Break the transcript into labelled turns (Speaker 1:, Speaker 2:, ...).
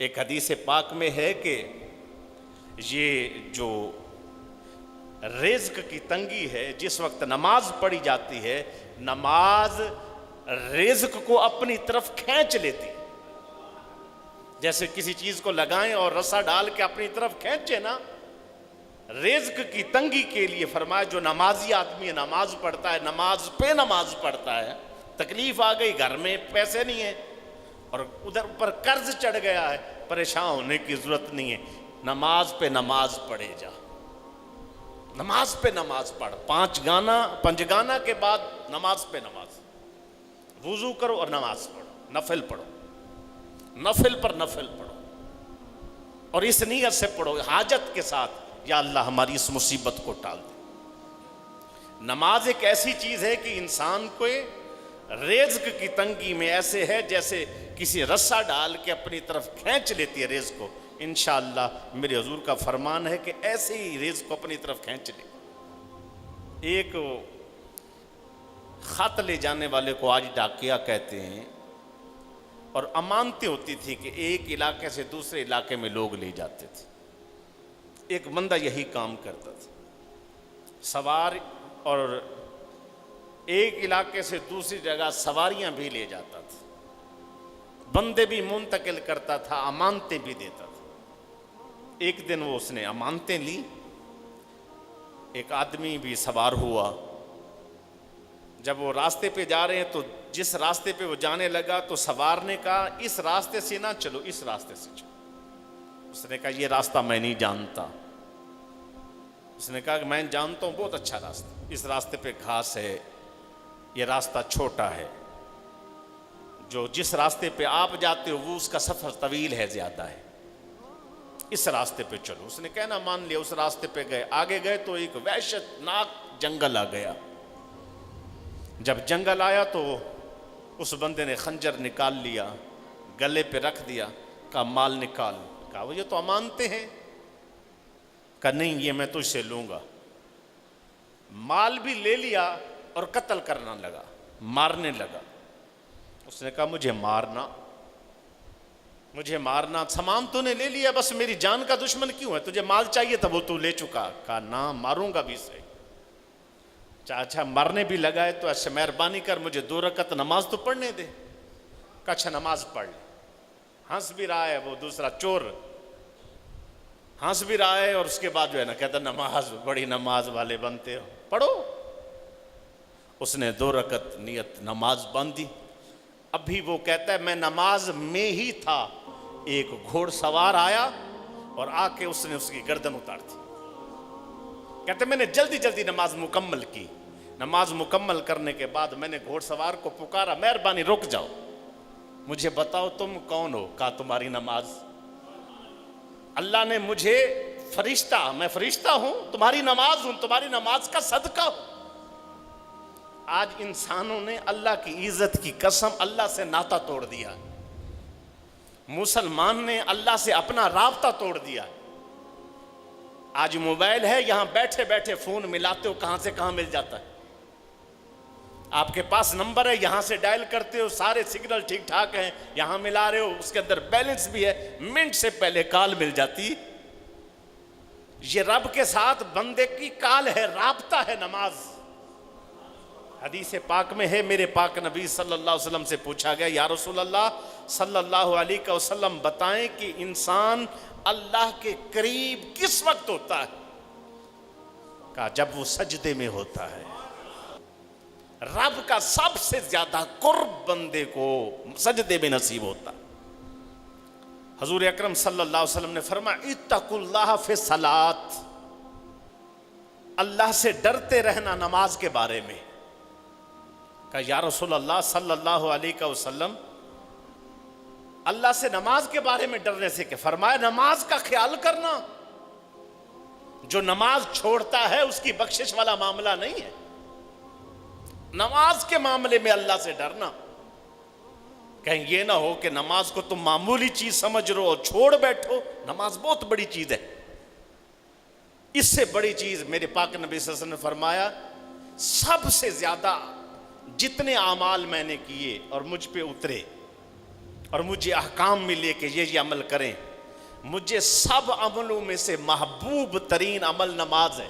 Speaker 1: ایک حدیث پاک میں ہے کہ یہ جو رزق کی تنگی ہے، جس وقت نماز پڑھی جاتی ہے، نماز رزق کو اپنی طرف کھینچ لیتی، جیسے کسی چیز کو لگائیں اور رسا ڈال کے اپنی طرف کھینچے نا، رزق کی تنگی کے لیے فرمایا جو نمازی آدمی ہے، نماز پڑھتا ہے، نماز پہ نماز پڑھتا ہے، تکلیف آ گئی، گھر میں پیسے نہیں ہیں اور ادھر اوپر قرض چڑھ گیا ہے، پریشان ہونے کی ضرورت نہیں ہے، نماز پہ نماز پڑھے جا، نماز پہ نماز پڑھ، پنجگانہ کے بعد نماز پہ نماز، وضو کرو اور نماز پڑھو، نفل پڑھو، نفل پر نفل پڑھو، اور اس نیت سے پڑھو حاجت کے ساتھ، یا اللہ ہماری اس مصیبت کو ٹال دے۔ نماز ایک ایسی چیز ہے کہ انسان کو رزق کی تنگی میں ایسے ہے جیسے کسی رسا ڈال کے اپنی طرف کھینچ لیتی ہے رزق کو۔ انشاءاللہ میرے حضور کا فرمان ہے کہ ایسے ہی رزق کو اپنی طرف کھینچ لے۔ ایک خط لے جانے والے کو آج ڈاکیا کہتے ہیں، اور امانتیں ہوتی تھی کہ ایک علاقے سے دوسرے علاقے میں لوگ لے جاتے تھے۔ ایک بندہ یہی کام کرتا تھا، سوار، اور ایک علاقے سے دوسری جگہ سواریاں بھی لے جاتا تھا، بندے بھی منتقل کرتا تھا، امانتیں بھی دیتا تھا۔ ایک دن وہ اس نے امانتیں لی، ایک آدمی بھی سوار ہوا، جب وہ راستے پہ جا رہے ہیں تو جس راستے پہ وہ جانے لگا تو سوار نے کہا اس راستے سے نہ چلو، اس راستے سے چلو۔ اس نے کہا یہ راستہ میں نہیں جانتا۔ اس نے کہا کہ میں جانتا ہوں، بہت اچھا راستہ، اس راستے پہ گھاس ہے، یہ راستہ چھوٹا ہے، جو جس راستے پہ آپ جاتے ہو وہ اس کا سفر طویل ہے، زیادہ ہے، اس راستے پہ چلو۔ اس نے کہنا مان لیا، اس راستے پہ گئے، آگے گئے تو ایک وحشت ناک جنگل آ گیا۔ جب جنگل آیا تو اس بندے نے خنجر نکال لیا، گلے پہ رکھ دیا، کہا مال نکال۔ کہا وہ یہ تو امانتے ہیں۔ کہا نہیں، یہ میں تجھ سے لوں گا۔ مال بھی لے لیا اور قتل کرنا لگا، مارنے لگا۔ اس نے کہا مجھے مارنا، سامان تو نے لے لیا، بس میری جان کا دشمن کیوں ہے؟ تجھے مال چاہیے تھا، وہ تو لے چکا۔ کہا نہ، ماروں گا بھی صحیح۔ اچھا مرنے بھی لگا ہے تو اچھا مہربانی کر مجھے 2 رکعت نماز تو پڑھنے دے۔ کہا اچھا نماز پڑھ لے۔ ہنس بھی رہا ہے وہ دوسرا چور، ہنس بھی رہا ہے، اور اس کے بعد جو ہے نا کہتا نماز، بڑی نماز والے بنتے ہو، پڑھو۔ اس نے 2 رکعت نیت نماز باندھی۔ ابھی وہ کہتا ہے میں نماز میں ہی تھا، ایک گھوڑ سوار آیا اور آ کے اس نے اس کی گردن اتار دی۔ کہتے میں نے جلدی جلدی نماز مکمل کی۔ نماز مکمل کرنے کے بعد میں نے گھوڑ سوار کو پکارا، مہربانی رک جاؤ، مجھے بتاؤ تم کون ہو؟ کہا تمہاری نماز، اللہ نے مجھے فرشتہ، میں فرشتہ ہوں، تمہاری نماز ہوں، تمہاری نماز کا صدقہ ہوں۔ آج انسانوں نے اللہ کی عزت کی قسم اللہ سے ناطہ توڑ دیا، مسلمان نے اللہ سے اپنا رابطہ توڑ دیا۔ آج موبائل ہے، یہاں بیٹھے بیٹھے فون ملاتے ہو، کہاں سے کہاں مل جاتا ہے۔ آپ کے پاس نمبر ہے، یہاں سے ڈائل کرتے ہو، سارے سگنل ٹھیک ٹھاک ہیں، یہاں ملا رہے ہو، اس کے اندر بیلنس بھی ہے، منٹ سے پہلے کال مل جاتی۔ یہ رب کے ساتھ بندے کی کال ہے، رابطہ ہے نماز۔ حدیث پاک میں ہے، میرے پاک نبی صلی اللہ علیہ وسلم سے پوچھا گیا یا رسول اللہ صلی اللہ علیہ وسلم بتائیں کہ انسان اللہ کے قریب کس وقت ہوتا ہے؟ کہا جب وہ سجدے میں ہوتا ہے۔ رب کا سب سے زیادہ قرب بندے کو سجدے میں نصیب ہوتا۔ حضور اکرم صلی اللہ علیہ وسلم نے فرمایا اتقوا اللہ فی الصلاۃ، اللہ سے ڈرتے رہنا نماز کے بارے میں۔ کہا یا رسول اللہ صلی اللہ علیہ وسلم اللہ سے نماز کے بارے میں ڈرنے سے کہ فرمایا نماز کا خیال کرنا، جو نماز چھوڑتا ہے اس کی بخشش والا معاملہ نہیں ہے، نماز کے معاملے میں اللہ سے ڈرنا۔ کہیں یہ نہ ہو کہ نماز کو تم معمولی چیز سمجھ رہو اور چھوڑ بیٹھو، نماز بہت بڑی چیز ہے۔ اس سے بڑی چیز میرے پاک نبی صلی اللہ علیہ وسلم نے فرمایا سب سے زیادہ جتنے اعمال میں نے کیے اور مجھ پہ اترے اور مجھے احکام ملے کہ یہ عمل کریں. مجھے سب عملوں میں سے محبوب ترین عمل نماز ہے.